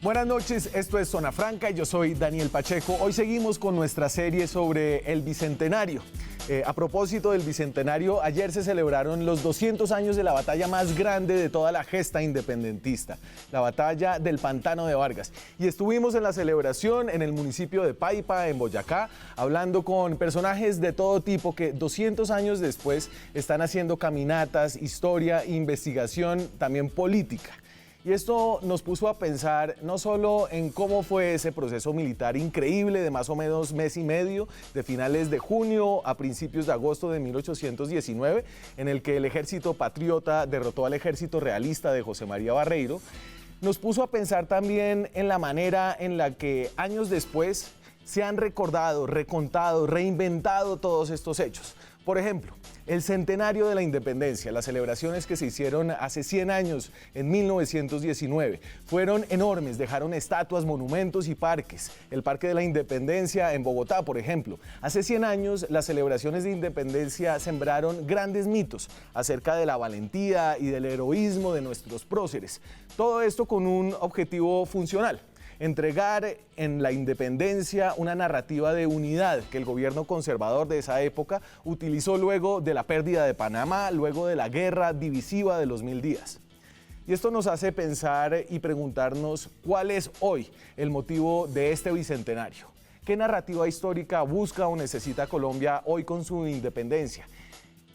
Buenas noches, esto es Zona Franca y yo soy Daniel Pacheco. Hoy seguimos con nuestra serie sobre el Bicentenario. A propósito del Bicentenario, ayer se celebraron los 200 años de la batalla más grande de toda la gesta independentista, la batalla del Pantano de Vargas. Y estuvimos en la celebración en el municipio de Paipa, en Boyacá, hablando con personajes de todo tipo que 200 años después están haciendo caminatas, historia, investigación, también política. Y esto nos puso a pensar no solo en cómo fue ese proceso militar increíble de más o menos mes y medio, de finales de junio a principios de agosto de 1819, en el que el ejército patriota derrotó al ejército realista de José María Barreiro, nos puso a pensar también en la manera en la que años después se han recordado, recontado, reinventado todos estos hechos. Por ejemplo, el centenario de la independencia, las celebraciones que se hicieron hace 100 años, en 1919, fueron enormes, dejaron estatuas, monumentos y parques. El Parque de la Independencia en Bogotá, por ejemplo. Hace 100 años, las celebraciones de independencia sembraron grandes mitos acerca de la valentía y del heroísmo de nuestros próceres. Todo esto con un objetivo funcional: entregar en la independencia una narrativa de unidad que el gobierno conservador de esa época utilizó luego de la pérdida de Panamá, luego de la guerra divisiva de los 1000 días. Y esto nos hace pensar y preguntarnos cuál es hoy el motivo de este bicentenario. ¿Qué narrativa histórica busca o necesita Colombia hoy con su independencia?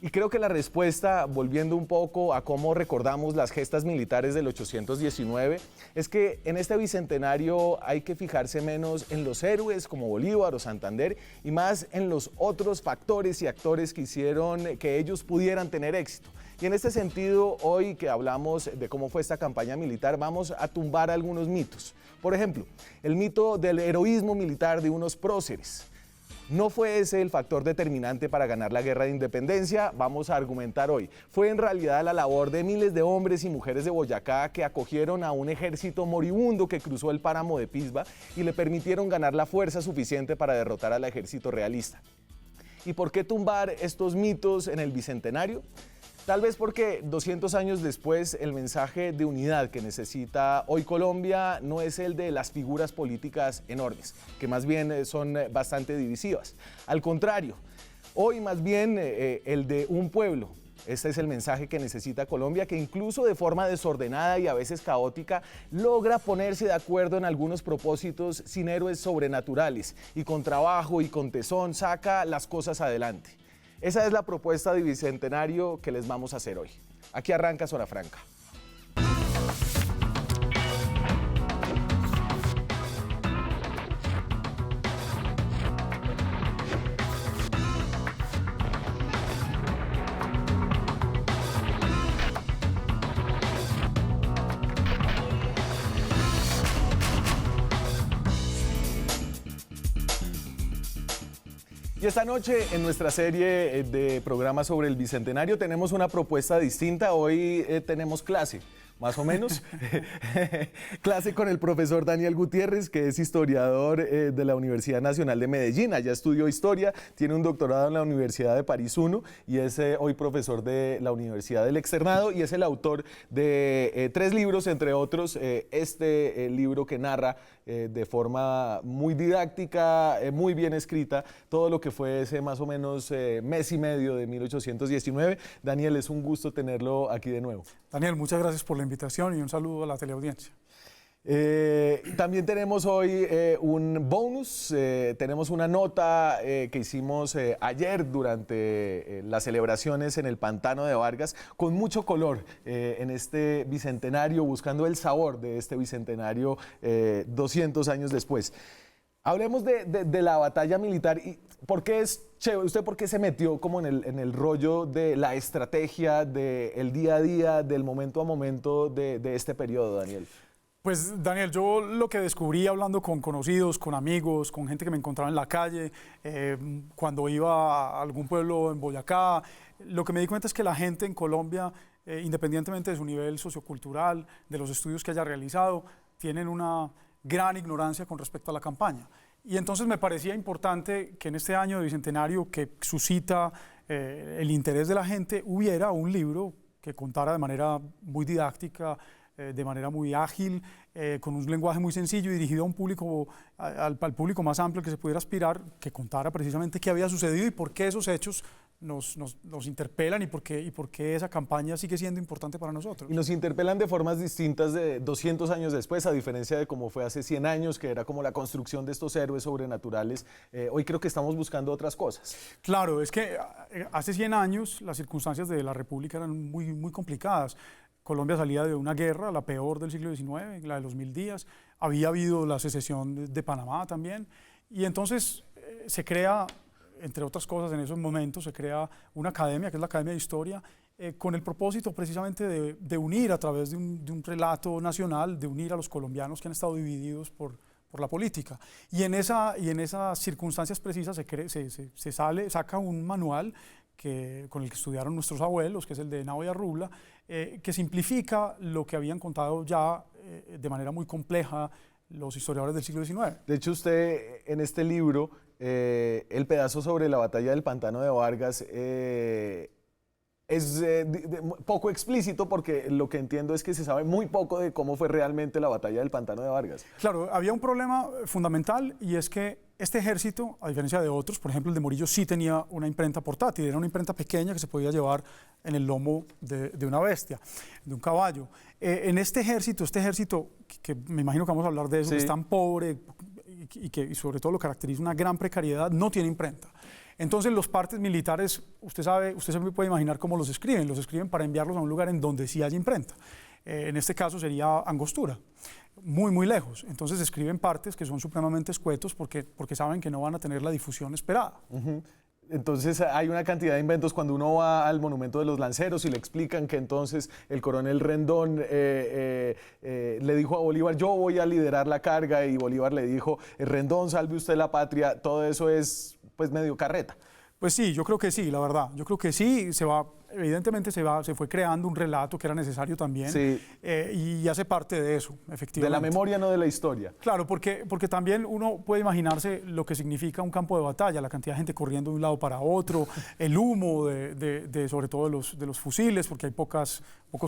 Y creo que la respuesta, volviendo un poco a cómo recordamos las gestas militares del 819, es que en este bicentenario hay que fijarse menos en los héroes como Bolívar o Santander y más en los otros factores y actores que hicieron que ellos pudieran tener éxito. Y en este sentido, hoy que hablamos de cómo fue esta campaña militar, vamos a tumbar algunos mitos. Por ejemplo, el mito del heroísmo militar de unos próceres. ¿No fue ese el factor determinante para ganar la guerra de independencia? Vamos a argumentar hoy. Fue en realidad la labor de miles de hombres y mujeres de Boyacá que acogieron a un ejército moribundo que cruzó el páramo de Pisba y le permitieron ganar la fuerza suficiente para derrotar al ejército realista. ¿Y por qué tumbar estos mitos en el bicentenario? Tal vez porque 200 años después el mensaje de unidad que necesita hoy Colombia no es el de las figuras políticas enormes, que más bien son bastante divisivas. Al contrario, hoy más bien el de un pueblo. Este es el mensaje que necesita Colombia, que incluso de forma desordenada y a veces caótica logra ponerse de acuerdo en algunos propósitos sin héroes sobrenaturales y con trabajo y con tesón saca las cosas adelante. Esa es la propuesta de bicentenario que les vamos a hacer hoy. Aquí arranca Zona Franca. Y esta noche en nuestra serie de programas sobre el Bicentenario tenemos una propuesta distinta. Hoy tenemos clase, más o menos. Clase con el profesor Daniel Gutiérrez, que es historiador de la Universidad Nacional de Medellín. Allá estudió historia, tiene un doctorado en la Universidad de París I y es hoy profesor de la Universidad del Externado y es el autor de 3 libros, entre otros este libro que narra de forma muy didáctica, muy bien escrita, todo lo que fue ese más o menos mes y medio de 1819. Daniel, es un gusto tenerlo aquí de nuevo. Daniel, muchas gracias por la invitación y un saludo a la teleaudiencia. También tenemos hoy un bonus, tenemos una nota que hicimos ayer durante las celebraciones en el Pantano de Vargas, con mucho color en este bicentenario, buscando el sabor de este bicentenario 200 años después. Hablemos de la batalla militar. Y ¿por qué es chévere? ¿Usted por qué se metió como en el rollo de la estrategia, del día a día, del momento a momento de este periodo, Daniel? Pues Daniel, yo lo que descubrí hablando con conocidos, con amigos, con gente que me encontraba en la calle, cuando iba a algún pueblo en Boyacá, lo que me di cuenta es que la gente en Colombia, independientemente de su nivel sociocultural, de los estudios que haya realizado, tienen una gran ignorancia con respecto a la campaña. Y entonces me parecía importante que en este año de Bicentenario, que suscita el interés de la gente, hubiera un libro que contara de manera muy didáctica, de manera muy ágil, con un lenguaje muy sencillo y dirigido a un público, al público más amplio que se pudiera aspirar, que contara precisamente qué había sucedido y por qué esos hechos nos interpelan y por qué esa campaña sigue siendo importante para nosotros. Y nos interpelan de formas distintas de 200 años después, a diferencia de cómo fue hace 100 años, que era como la construcción de estos héroes sobrenaturales. Hoy creo que estamos buscando otras cosas. Claro, es que hace 100 años las circunstancias de la República eran muy, muy complicadas. Colombia salía de una guerra, la peor del siglo XIX, la de los 1000 días. Había habido la secesión de Panamá también. Y entonces se crea, entre otras cosas, en esos momentos, se crea una academia, que es la Academia de Historia, con el propósito precisamente de unir a través de un relato nacional, de unir a los colombianos que han estado divididos por la política. Y en esas circunstancias precisas saca un manual con el que estudiaron nuestros abuelos, que es el de Henao y Arrubla, que simplifica lo que habían contado ya de manera muy compleja los historiadores del siglo XIX. De hecho, usted en este libro, el pedazo sobre la batalla del Pantano de Vargas, es poco explícito porque lo que entiendo es que se sabe muy poco de cómo fue realmente la batalla del Pantano de Vargas. Claro, había un problema fundamental y es que este ejército, a diferencia de otros, por ejemplo el de Morillo sí tenía una imprenta portátil, era una imprenta pequeña que se podía llevar en el lomo de una bestia, de un caballo. En este ejército que me imagino que vamos a hablar de eso, sí, que es tan pobre y sobre todo lo caracteriza una gran precariedad, no tiene imprenta. Entonces los partes militares, usted se puede imaginar cómo los escriben para enviarlos a un lugar en donde sí haya imprenta. En este caso sería Angostura, muy, muy lejos. Entonces escriben partes que son supremamente escuetos porque saben que no van a tener la difusión esperada. Entonces hay una cantidad de inventos cuando uno va al Monumento de los Lanceros y le explican que entonces el coronel Rendón le dijo a Bolívar, yo voy a liderar la carga, y Bolívar le dijo, Rendón, salve usted la patria. Todo eso es pues medio carreta. Pues sí, yo creo que sí, la verdad. Yo creo que sí, evidentemente se fue creando un relato que era necesario también, sí, y hace parte de eso, efectivamente. De la memoria, no de la historia. Claro, porque también uno puede imaginarse lo que significa un campo de batalla, la cantidad de gente corriendo de un lado para otro, el humo sobre todo de los fusiles, porque hay pocos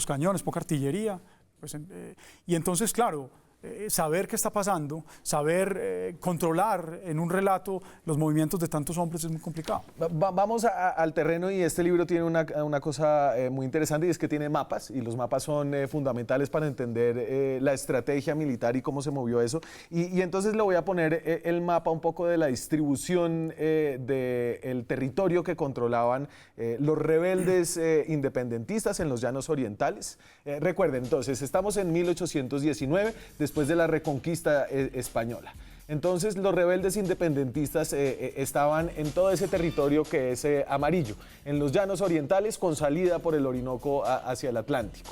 cañones, poca artillería. Pues, y entonces, claro, saber qué está pasando, saber controlar en un relato los movimientos de tantos hombres es muy complicado. Vamos al terreno, y este libro tiene una cosa muy interesante, y es que tiene mapas, y los mapas son fundamentales para entender la estrategia militar y cómo se movió eso. Y entonces le voy a poner el mapa un poco de la distribución del territorio que controlaban los rebeldes independentistas en los llanos orientales. Recuerden, entonces, estamos en 1819, después de la reconquista española. Entonces los rebeldes independentistas estaban en todo ese territorio que es amarillo, en los llanos orientales con salida por el Orinoco hacia el Atlántico.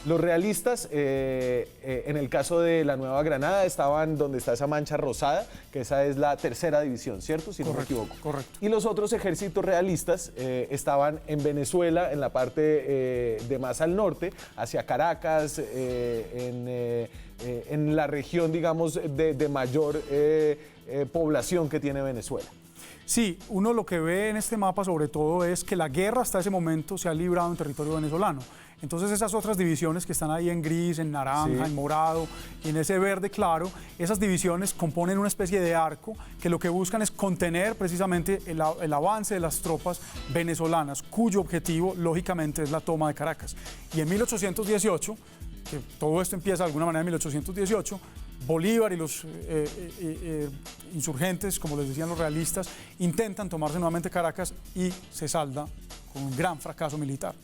Los realistas, en el caso de la Nueva Granada, estaban donde está esa mancha rosada, que esa es la tercera división, ¿cierto? Si no me equivoco. Correcto. Y los otros ejércitos realistas estaban en Venezuela, en la parte de más al norte, hacia Caracas, en la región, digamos, de mayor población que tiene Venezuela. Sí, uno lo que ve en este mapa sobre todo es que la guerra hasta ese momento se ha librado en territorio venezolano. Entonces esas otras divisiones que están ahí en gris, en naranja, sí, en morado y en ese verde claro, esas divisiones componen una especie de arco que lo que buscan es contener precisamente el avance de las tropas venezolanas, cuyo objetivo lógicamente es la toma de Caracas. Y en 1818, que todo esto empieza de alguna manera en 1818, Bolívar y los insurgentes, como les decían los realistas, intentan tomarse nuevamente Caracas y se salda con un gran fracaso militar.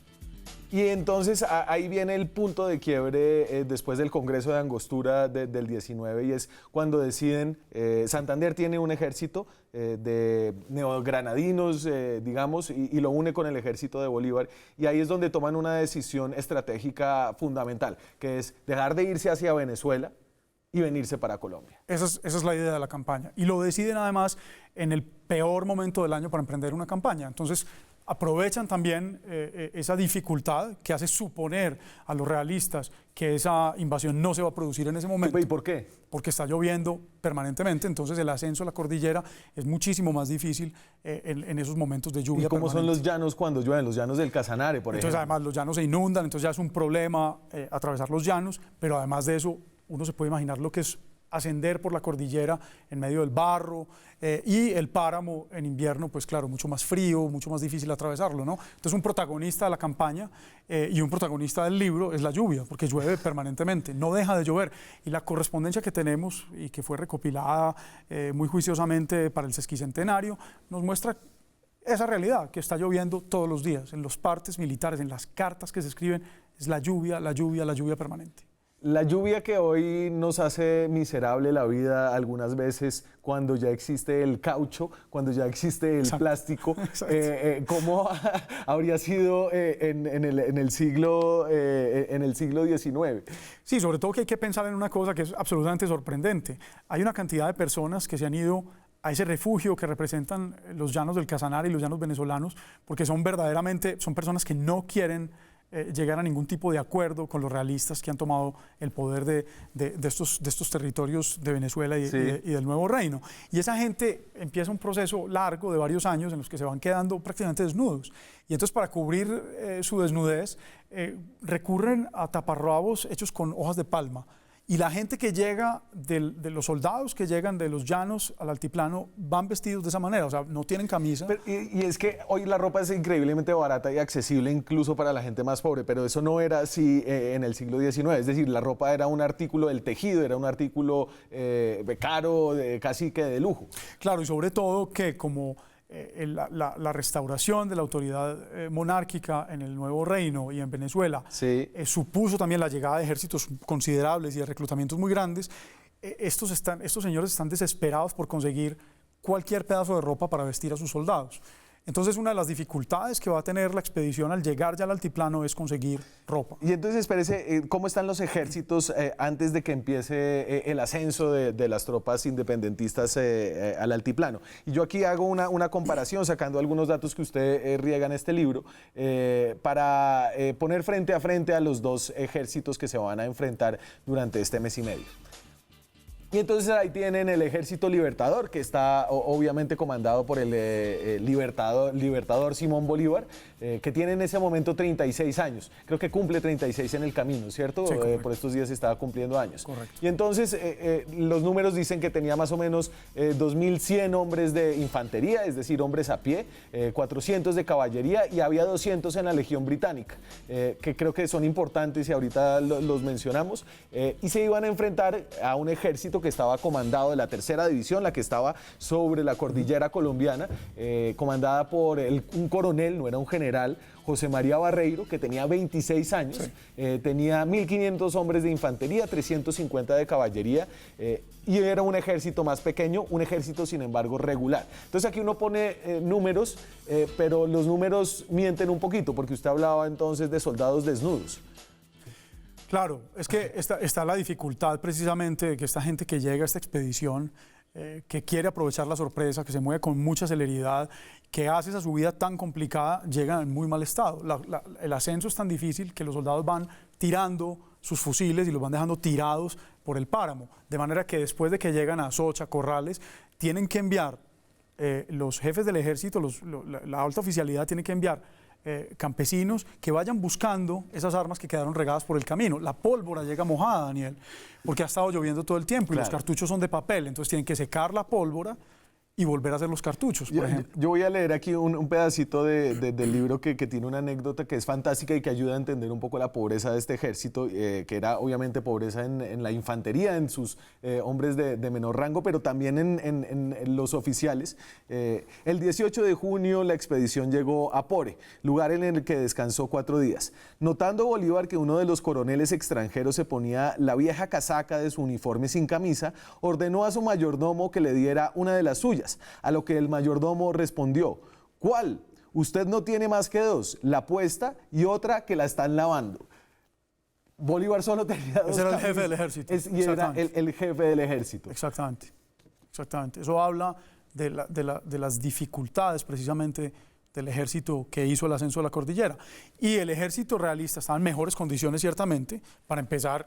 Y entonces ahí viene el punto de quiebre después del Congreso de Angostura del 19, y es cuando deciden, Santander tiene un ejército de neogranadinos, digamos, y lo une con el ejército de Bolívar, y ahí es donde toman una decisión estratégica fundamental, que es dejar de irse hacia Venezuela y venirse para Colombia. Esa es la idea de la campaña, y lo deciden además en el peor momento del año para emprender una campaña. Entonces aprovechan también esa dificultad que hace suponer a los realistas que esa invasión no se va a producir en ese momento. ¿Y por qué? Porque está lloviendo permanentemente, entonces el ascenso a la cordillera es muchísimo más difícil en esos momentos de lluvia. ¿Y cómo son los llanos cuando llueven? Los llanos del Casanare, por ejemplo. Entonces además los llanos se inundan, entonces ya es un problema atravesar los llanos, pero además de eso uno se puede imaginar lo que es ascender por la cordillera en medio del barro, y el páramo en invierno, pues claro, mucho más frío, mucho más difícil atravesarlo, ¿no? Entonces un protagonista de la campaña y un protagonista del libro es la lluvia, porque llueve permanentemente, no deja de llover. Y la correspondencia que tenemos y que fue recopilada muy juiciosamente para el sesquicentenario nos muestra esa realidad, que está lloviendo todos los días, en los partes militares, en las cartas que se escriben, es la lluvia, la lluvia, la lluvia permanente. La lluvia que hoy nos hace miserable la vida algunas veces cuando ya existe el caucho, cuando ya existe el plástico, ¿cómo habría sido en el siglo XIX? Sí, sobre todo que hay que pensar en una cosa que es absolutamente sorprendente. Hay una cantidad de personas que se han ido a ese refugio que representan los llanos del Casanare y los llanos venezolanos, porque son personas que no quieren llegar a ningún tipo de acuerdo con los realistas que han tomado el poder de estos territorios de Venezuela y del Nuevo Reino. Y esa gente empieza un proceso largo de varios años en los que se van quedando prácticamente desnudos. Y entonces, para cubrir su desnudez, recurren a taparrabos hechos con hojas de palma. Y la gente que llega, de los soldados que llegan de los llanos al altiplano, van vestidos de esa manera, o sea, no tienen camisa. Y es que hoy la ropa es increíblemente barata y accesible incluso para la gente más pobre, pero eso no era así en el siglo XIX, es decir, la ropa era un artículo del tejido, era un artículo caro, casi que de lujo. Claro, y sobre todo que como la restauración de la autoridad monárquica en el Nuevo Reino y en Venezuela supuso también la llegada de ejércitos considerables y de reclutamientos muy grandes. Estos señores están desesperados por conseguir cualquier pedazo de ropa para vestir a sus soldados. Entonces, una de las dificultades que va a tener la expedición al llegar ya al altiplano es conseguir ropa. Y entonces, espérese, ¿cómo están los ejércitos antes de que empiece el ascenso de las tropas independentistas al altiplano? Y yo aquí hago una comparación, sacando algunos datos que usted riega en este libro, para poner frente a los dos ejércitos que se van a enfrentar durante este mes y medio. Y entonces ahí tienen el Ejército Libertador, que está obviamente comandado por el libertador Simón Bolívar, que tiene en ese momento 36 años. Creo que cumple 36 en el camino, ¿cierto? Sí, por estos días estaba cumpliendo años. Correcto. Y entonces los números dicen que tenía más o menos 2.100 hombres de infantería, es decir, hombres a pie, 400 de caballería y había 200 en la Legión Británica, que creo que son importantes y ahorita los mencionamos, y se iban a enfrentar a un ejército que estaba comandado de la tercera división, la que estaba sobre la cordillera colombiana, comandada por un coronel, no era un general, José María Barreiro, que tenía 26 años, tenía 1.500 hombres de infantería, 350 de caballería, y era un ejército más pequeño, un ejército sin embargo regular. Entonces aquí uno pone números, pero los números mienten un poquito, porque usted hablaba entonces de soldados desnudos. Claro, es que está la dificultad precisamente de que esta gente que llega a esta expedición, que quiere aprovechar la sorpresa, que se mueve con mucha celeridad, que hace esa subida tan complicada, llega en muy mal estado. El ascenso es tan difícil que los soldados van tirando sus fusiles y los van dejando tirados por el páramo, de manera que después de que llegan a Socha, Corrales, tienen que enviar, los jefes del ejército, la alta oficialidad tiene que enviar campesinos que vayan buscando esas armas que quedaron regadas por el camino. La pólvora llega mojada, Daniel, porque ha estado lloviendo todo el tiempo y los cartuchos son de papel, entonces tienen que secar la pólvora y volver a hacer los cartuchos, por ejemplo. Yo voy a leer aquí un pedacito del libro que tiene una anécdota que es fantástica y que ayuda a entender un poco la pobreza de este ejército, que era obviamente pobreza en la infantería, en sus hombres de menor rango, pero también en los oficiales. El 18 de junio la expedición llegó a Pore, lugar en el que descansó 4 días. Notando Bolívar que uno de los coroneles extranjeros se ponía la vieja casaca de su uniforme sin camisa, ordenó a su mayordomo que le diera una de las suyas. A lo que el mayordomo respondió: ¿cuál? Usted no tiene más que 2, la puesta y otra que la están lavando. Bolívar solo tenía 2 Ese era el jefe del ejército. Y era el jefe del ejército. Exactamente. Eso habla de las dificultades precisamente del ejército que hizo el ascenso de la cordillera. Y el ejército realista estaba en mejores condiciones, ciertamente. Para empezar,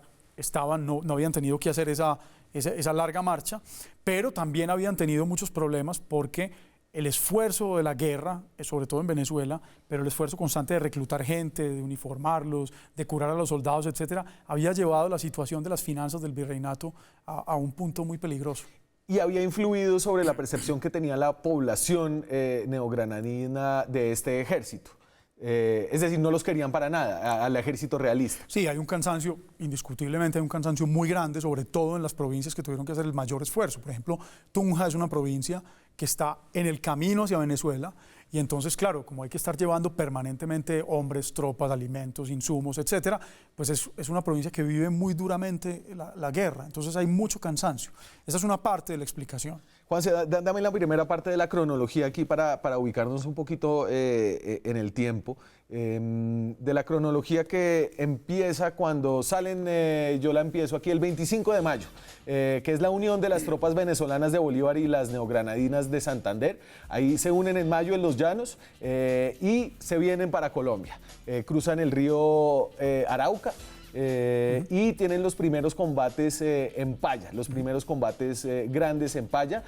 no habían tenido que hacer esa larga marcha, pero también habían tenido muchos problemas porque el esfuerzo de la guerra, sobre todo en Venezuela, pero el esfuerzo constante de reclutar gente, de uniformarlos, de curar a los soldados, etcétera, había llevado la situación de las finanzas del virreinato a un punto muy peligroso. Y había influido sobre la percepción que tenía la población neogranadina de este ejército. Es decir, no los querían para nada al ejército realista. Sí, hay un cansancio, indiscutiblemente hay un cansancio muy grande, sobre todo en las provincias que tuvieron que hacer el mayor esfuerzo. Por ejemplo, Tunja es una provincia que está en el camino hacia Venezuela y entonces, claro, como hay que estar llevando permanentemente hombres, tropas, alimentos, insumos, etcétera, pues es una provincia que vive muy duramente la guerra, entonces hay mucho cansancio. Esa es una parte de la explicación. Juanse, dame la primera parte de la cronología aquí para ubicarnos un poquito en el tiempo. De la cronología que empieza cuando salen, yo la empiezo aquí el 25 de mayo, que es la unión de las tropas venezolanas de Bolívar y las neogranadinas de Santander. Ahí se unen en mayo en Los Llanos y se vienen para Colombia. Cruzan el río Arauca. Y tienen los primeros combates en Paya, los primeros combates grandes en Paya,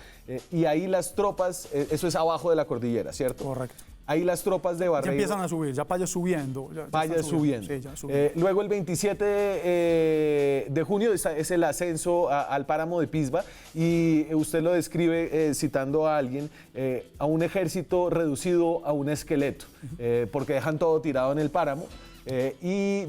y ahí las tropas, eso es abajo de la cordillera, ¿cierto? Correcto. Ahí las tropas de Barreiro... Ya empiezan a subir, ya Paya es subiendo. Paya es subiendo. Sí, ya subiendo. Luego el 27 de junio es el ascenso al páramo de Pisba y usted lo describe citando a alguien, a un ejército reducido a un esqueleto, porque dejan todo tirado en el páramo. Y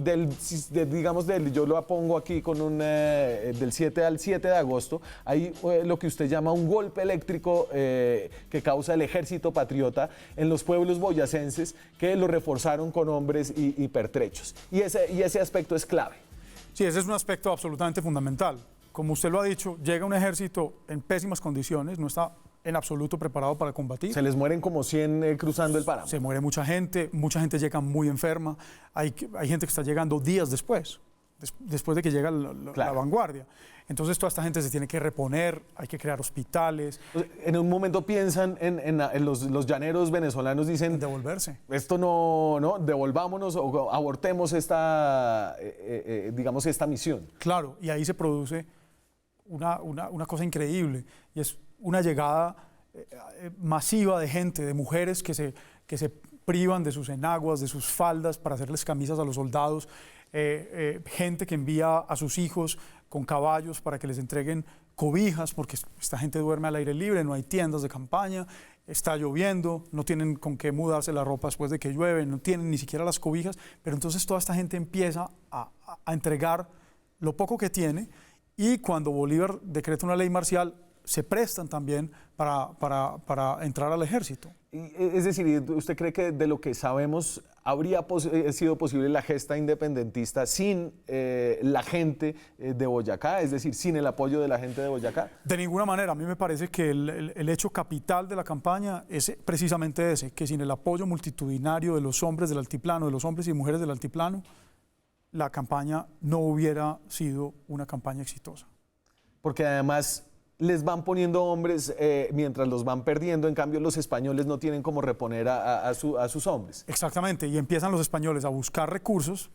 yo lo pongo aquí con del 7 al 7 de agosto, hay lo que usted llama un golpe eléctrico que causa el ejército patriota en los pueblos boyacenses que lo reforzaron con hombres y pertrechos. Y ese aspecto es clave. Sí, ese es un aspecto absolutamente fundamental. Como usted lo ha dicho, llega un ejército en pésimas condiciones, no está en absoluto preparado para combatir. Se les mueren como 100 cruzando el páramo. Se muere mucha gente llega muy enferma, hay gente que está llegando días después de que llega la vanguardia. Entonces toda esta gente se tiene que reponer, hay que crear hospitales. En un momento piensan en los llaneros venezolanos, dicen... En devolverse. Esto no, devolvámonos o abortemos esta misión. Claro, y ahí se produce una cosa increíble, y es una llegada masiva de gente, de mujeres que se privan de sus enaguas, de sus faldas para hacerles camisas a los soldados, gente que envía a sus hijos con caballos para que les entreguen cobijas, porque esta gente duerme al aire libre, no hay tiendas de campaña, está lloviendo, no tienen con qué mudarse la ropa después de que llueve, no tienen ni siquiera las cobijas, pero entonces toda esta gente empieza a entregar lo poco que tiene, y cuando Bolívar decreta una ley marcial, se prestan también para entrar al ejército. Es decir, ¿usted cree que de lo que sabemos habría sido posible la gesta independentista sin la gente de Boyacá, es decir, sin el apoyo de la gente de Boyacá? De ninguna manera. A mí me parece que el hecho capital de la campaña es precisamente ese, que sin el apoyo multitudinario de los hombres del altiplano, de los hombres y mujeres del altiplano, la campaña no hubiera sido una campaña exitosa. Porque además les van poniendo hombres mientras los van perdiendo, en cambio los españoles no tienen cómo reponer a sus hombres. Exactamente, y empiezan los españoles a buscar recursos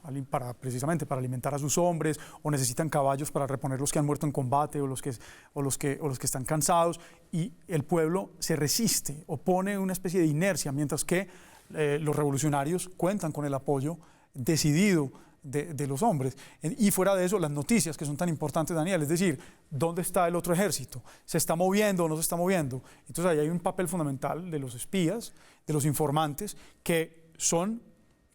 precisamente para alimentar a sus hombres, o necesitan caballos para reponer los que han muerto en combate o los que están cansados, y el pueblo se resiste, opone una especie de inercia, mientras que los revolucionarios cuentan con el apoyo decidido de los hombres. Y fuera de eso, las noticias que son tan importantes, Daniel, es decir, ¿dónde está el otro ejército? ¿Se está moviendo o no se está moviendo? Entonces ahí hay un papel fundamental de los espías, de los informantes, que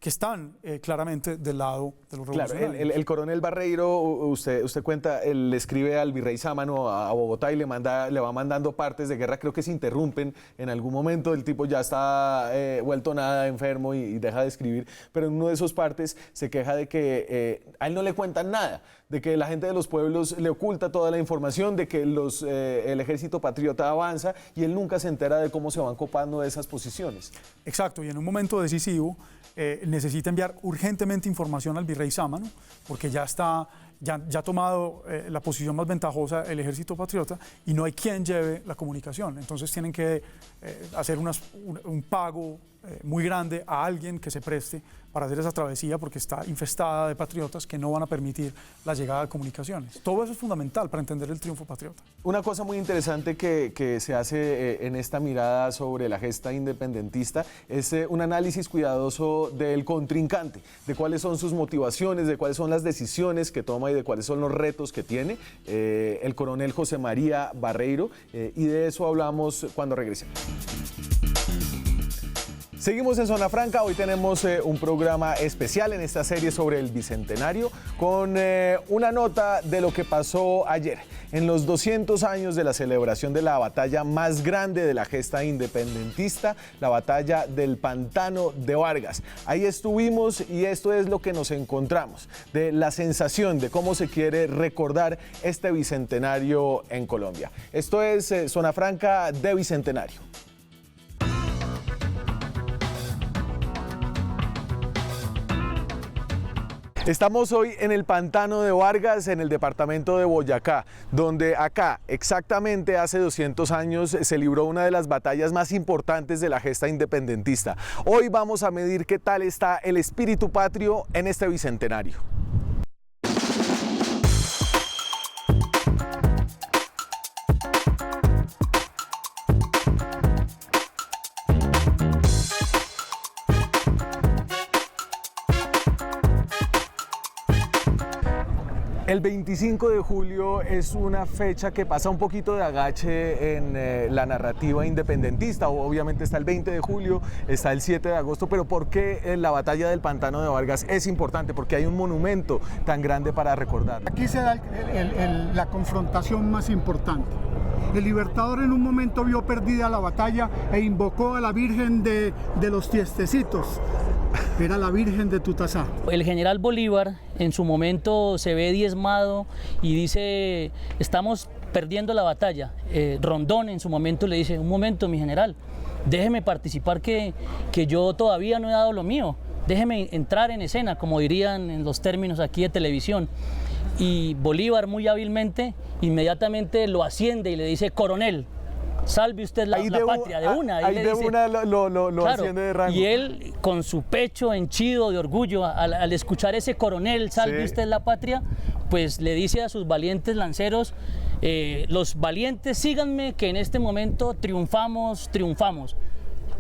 están claramente del lado de los revolucionarios. Claro, el coronel Barreiro, usted cuenta, él le escribe al virrey Sámano a Bogotá y le va mandando partes de guerra, creo que se interrumpen en algún momento, el tipo ya está vuelto nada, enfermo y deja de escribir, pero en uno de esos partes se queja de que a él no le cuentan nada, de que la gente de los pueblos le oculta toda la información, de que el ejército patriota avanza y él nunca se entera de cómo se van copando esas posiciones. Exacto, y en un momento decisivo necesita enviar urgentemente información al virrey Sámano, porque ya está ya ha tomado la posición más ventajosa el Ejército Patriota y no hay quien lleve la comunicación. Entonces tienen que hacer un pago muy grande a alguien que se preste para hacer esa travesía porque está infestada de patriotas que no van a permitir la llegada de comunicaciones. Todo eso es fundamental para entender el triunfo patriota. Una cosa muy interesante que se hace en esta mirada sobre la gesta independentista es un análisis cuidadoso del contrincante, de cuáles son sus motivaciones, de cuáles son las decisiones que toma y de cuáles son los retos que tiene el coronel José María Barreiro, y de eso hablamos cuando regresemos. Seguimos en Zona Franca, hoy tenemos un programa especial en esta serie sobre el Bicentenario con una nota de lo que pasó ayer, en los 200 años de la celebración de la batalla más grande de la gesta independentista, la batalla del Pantano de Vargas. Ahí estuvimos y esto es lo que nos encontramos, de la sensación de cómo se quiere recordar este Bicentenario en Colombia. Esto es Zona Franca de Bicentenario. Estamos hoy en el Pantano de Vargas, en el departamento de Boyacá, donde acá, exactamente hace 200 años, se libró una de las batallas más importantes de la gesta independentista. Hoy vamos a medir qué tal está el espíritu patrio en este Bicentenario. El 25 de julio es una fecha que pasa un poquito de agache en la narrativa independentista. Obviamente está el 20 de julio, está el 7 de agosto, pero ¿por qué la batalla del Pantano de Vargas es importante? Porque hay un monumento tan grande para recordar. Aquí se da la confrontación más importante. El Libertador en un momento vio perdida la batalla e invocó a la Virgen de los Tiestecitos. Era la Virgen de Tutasá. El general Bolívar en su momento se ve diezmado y dice, estamos perdiendo la batalla. Rondón en su momento le dice, un momento mi general, déjeme participar que yo todavía no he dado lo mío. Déjeme entrar en escena, como dirían en los términos aquí de televisión. Y Bolívar muy hábilmente, inmediatamente lo asciende y le dice, coronel, salve usted la patria de una. Ahí de una lo asciende de rango. Y él, con su pecho henchido de orgullo, al escuchar ese coronel, salve usted la patria, pues le dice a sus valientes lanceros, los valientes síganme, que en este momento triunfamos, triunfamos.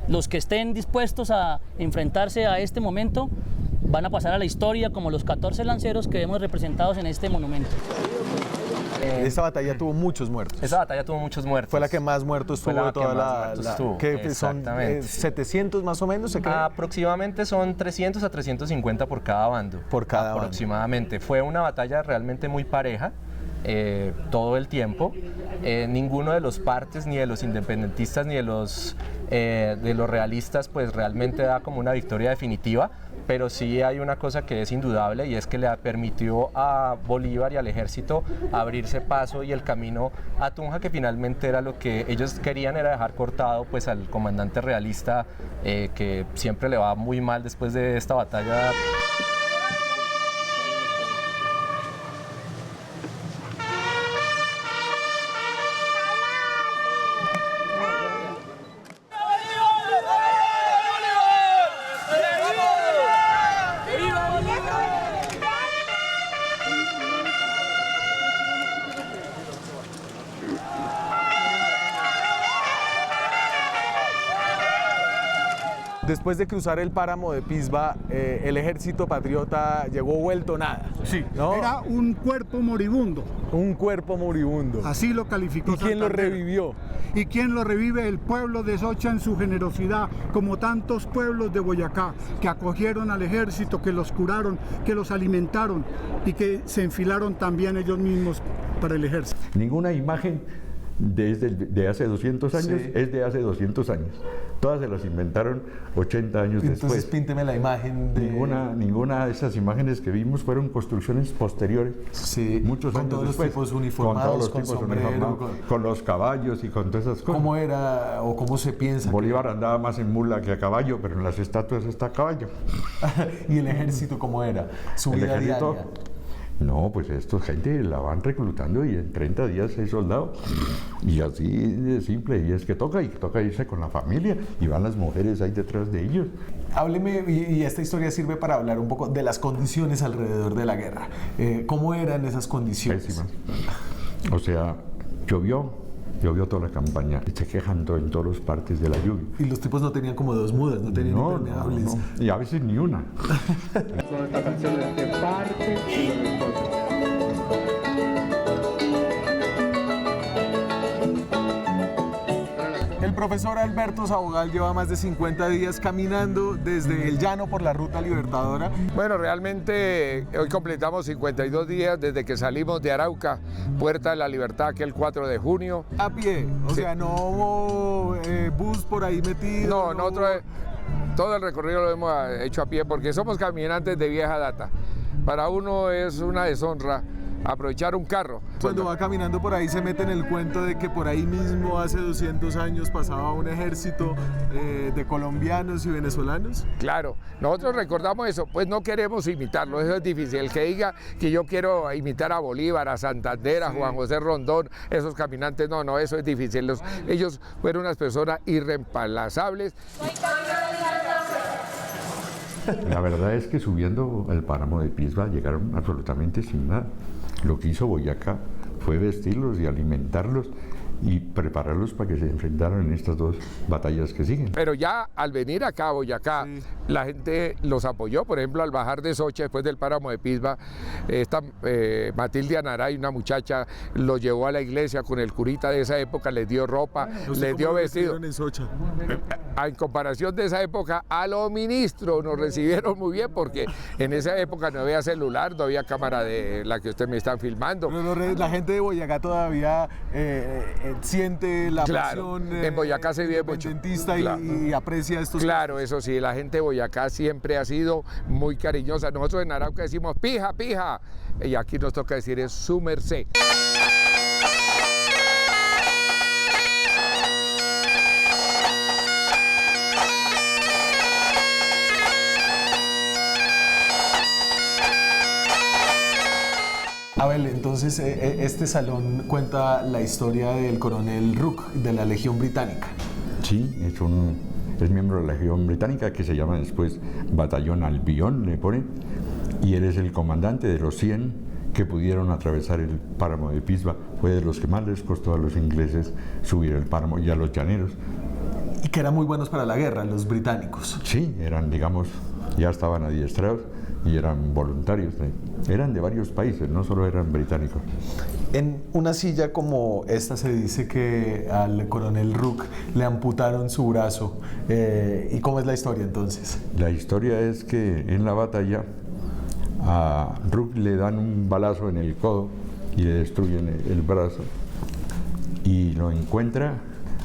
Los que estén dispuestos a enfrentarse a este momento van a pasar a la historia como los 14 lanceros que vemos representados en este monumento. Esta batalla tuvo muchos muertos. Esa batalla tuvo muchos muertos. Fue la que más muertos tuvo de toda la... ¿Qué son? ¿700 más o menos se cree? Aproximadamente son 300 a 350 por cada bando. Por cada bando. Aproximadamente. Fue una batalla realmente muy pareja. Todo el tiempo. Ninguno de los partes, ni de los independentistas, ni de los realistas, pues realmente da como una victoria definitiva, pero sí hay una cosa que es indudable y es que le permitió a Bolívar y al ejército abrirse paso y el camino a Tunja, que finalmente era lo que ellos querían, era dejar cortado pues al comandante realista, que siempre le va muy mal después de esta batalla. Después de cruzar el páramo de Pisba, el ejército patriota llegó vuelto nada. Sí, ¿no? Era un cuerpo moribundo. Un cuerpo moribundo. Así lo calificó. ¿Y quién lo revivió? ¿Y quién lo revive? El pueblo de Socha en su generosidad, como tantos pueblos de Boyacá, que acogieron al ejército, que los curaron, que los alimentaron y que se enfilaron también ellos mismos para el ejército. Ninguna imagen de hace 200 años es de hace 200 años. Todas se las inventaron 80 años después. Entonces pínteme la imagen de... Ninguna de esas imágenes que vimos fueron construcciones posteriores. Sí, muchos con años todos después. los tipos uniformados, con con sombrero, con los caballos y con todas esas cosas. ¿Cómo era o cómo se piensa? Bolívar andaba más en mula que a caballo, pero en las estatuas está a caballo. ¿Y el ejército cómo era? Su vida diaria. No, pues esta gente la van reclutando y en 30 días es soldado. Y así de simple, y es que toca irse con la familia y van las mujeres ahí detrás de ellos. Hábleme, y esta historia sirve para hablar un poco de las condiciones alrededor de la guerra. ¿Cómo eran esas condiciones? Pésimas. O sea, llovió toda la campaña, se quejan en todas las partes de la lluvia. Y los tipos no tenían como dos mudas, no tenían impermeables. No. Y a veces ni una. Son estas canciones de parte y de nosotros. El profesor Alberto Sabogal lleva más de 50 días caminando desde el llano por la Ruta Libertadora. Bueno, realmente hoy completamos 52 días desde que salimos de Arauca, Puerta de la Libertad, que el 4 de junio. A pie, o sea, no hubo bus por ahí metido. No, nosotros todo el recorrido lo hemos hecho a pie porque somos caminantes de vieja data. Para uno es una deshonra aprovechar un carro. Cuando va caminando por ahí se mete en el cuento de que por ahí mismo hace 200 años pasaba un ejército de colombianos y venezolanos. Claro, nosotros recordamos eso, pues no queremos imitarlo, eso es difícil. El que diga que yo quiero imitar a Bolívar, a Santander, a Juan José Rondón, esos caminantes, no, eso es difícil. Ellos fueron unas personas irreemplazables. La verdad es que subiendo al páramo de Pisba llegaron absolutamente sin nada. Lo que hizo Boyacá fue vestirlos y alimentarlos y prepararlos para que se enfrentaran en estas dos batallas que siguen. Pero ya al venir acá a Boyacá, la gente los apoyó. Por ejemplo, al bajar de Socha después del páramo de Pisba, esta Matilde Anaray, una muchacha, los llevó a la iglesia con el curita de esa época, les dio ropa, les dio vestido. En Socha? En comparación de esa época, a los ministros nos recibieron muy bien porque en esa época no había celular, no había cámara de la que usted me está filmando. La gente de Boyacá todavía siente la pasión en Boyacá se vive mucho y aprecia estos. Claro, eso sí, la gente de Boyacá siempre ha sido muy cariñosa. Nosotros en Arauca decimos pija, pija, y aquí nos toca decir es su merced. Abel, entonces este salón cuenta la historia del coronel Rooke de la Legión Británica. Sí, es miembro de la Legión Británica que se llama después Batallón Albión, le ponen, y él es el comandante de los 100 que pudieron atravesar el páramo de Pisba. Fue de los que más les costó a los ingleses subir el páramo y a los llaneros. Y que eran muy buenos para la guerra, los británicos. Sí, eran, digamos, ya estaban adiestrados y eran voluntarios. Eran de varios países, no solo eran británicos. En una silla como esta se dice que al coronel Rooke le amputaron su brazo. ¿Y cómo es la historia entonces? La historia es que en la batalla a Rooke le dan un balazo en el codo y le destruyen el brazo. Y lo encuentra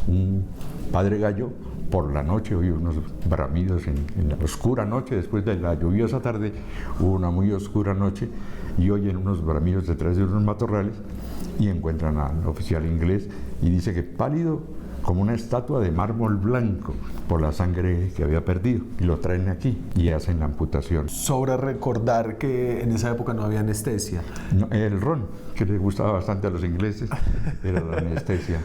un padre Gallo por la noche, oye unos bramidos en la oscura noche, después de la lluviosa tarde, hubo una muy oscura noche y oyen unos bramidos detrás de unos matorrales y encuentran al oficial inglés y dice que pálido como una estatua de mármol blanco por la sangre que había perdido, y lo traen aquí y hacen la amputación. Sobra recordar que en esa época no había anestesia. No, el ron, que les gustaba bastante a los ingleses, era la anestesia.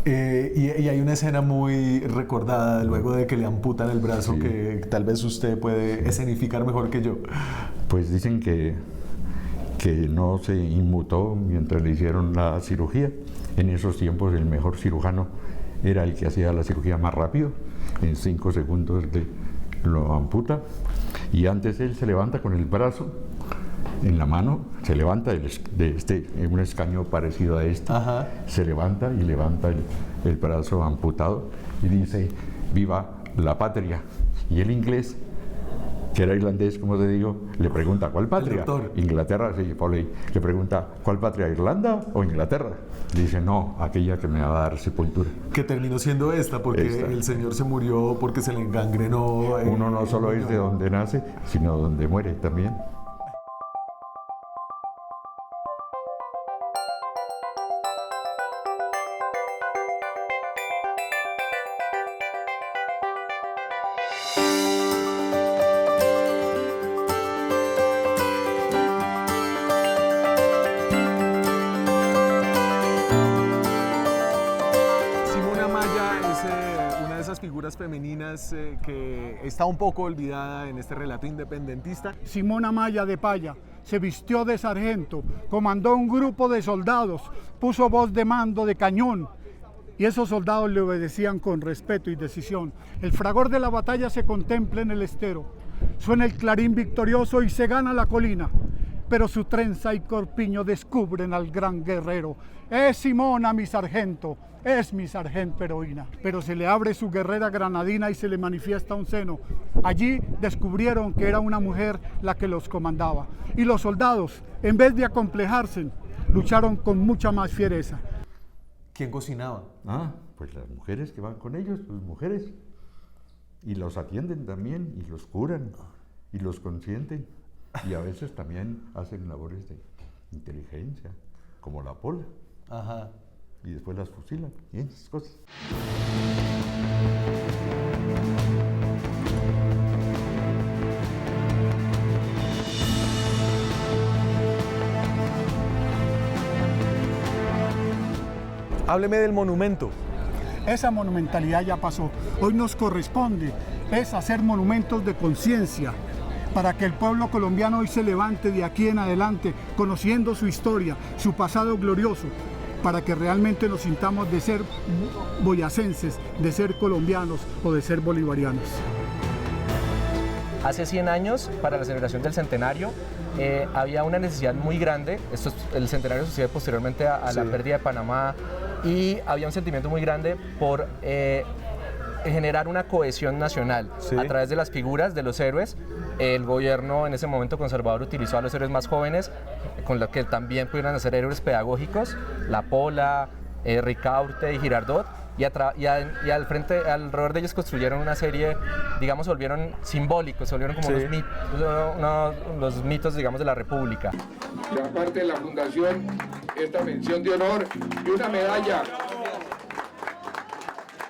Y hay una escena muy recordada luego de que le amputan el brazo, sí, que tal vez usted puede escenificar mejor que yo. Pues dicen que no se inmutó mientras le hicieron la cirugía. En esos tiempos el mejor cirujano era el que hacía la cirugía más rápido, en 5 segundos lo amputa, y antes él se levanta con el brazo en la mano, se levanta en un escaño parecido a este. Ajá. Se levanta y levanta el brazo amputado y dice viva la patria, y el inglés, que era irlandés, como te digo, le pregunta ¿cuál patria? Inglaterra, sí, Foley. Le pregunta ¿cuál patria? ¿Irlanda o Inglaterra? Dice no, aquella que me va a dar sepultura. Que terminó siendo esta, porque el señor se murió porque se le engangrenó. Uno no solo es de donde nace, sino donde muere también. figuras femeninas que está un poco olvidada en este relato independentista. Simona Maya de Paya se vistió de sargento, comandó un grupo de soldados, puso voz de mando de cañón y esos soldados le obedecían con respeto y decisión. El fragor de la batalla se contempla en el estero, suena el clarín victorioso y se gana la colina, pero su trenza y corpiño descubren al gran guerrero. Es Simona mi sargento, es mi sargento heroína. Pero se le abre su guerrera granadina y se le manifiesta un seno. Allí descubrieron que era una mujer la que los comandaba. Y los soldados, en vez de acomplejarse, lucharon con mucha más fiereza. ¿Quién cocinaba? Pues las mujeres que van con ellos, pues mujeres. Y los atienden también, y los curan, y los consienten. Y a veces también hacen labores de inteligencia, como la pola. Ajá. Y después las fusilan, y esas cosas. Hábleme del monumento. Esa monumentalidad ya pasó. Hoy nos corresponde es hacer monumentos de conciencia para que el pueblo colombiano hoy se levante de aquí en adelante, conociendo su historia, su pasado glorioso, para que realmente nos sintamos de ser boyacenses, de ser colombianos o de ser bolivarianos. Hace 100 años, para la celebración del centenario, había una necesidad muy grande. El centenario sucede posteriormente a la pérdida de Panamá, y había un sentimiento muy grande por generar una cohesión nacional a través de las figuras de los héroes. El gobierno en ese momento conservador utilizó a los héroes más jóvenes, con lo que también pudieran hacer héroes pedagógicos, La Pola, Ricaurte y Girardot, y al frente, alrededor de ellos construyeron una serie, digamos, se volvieron simbólicos, se volvieron como los mitos, digamos, de la República. De parte de la Fundación, esta mención de honor y una medalla.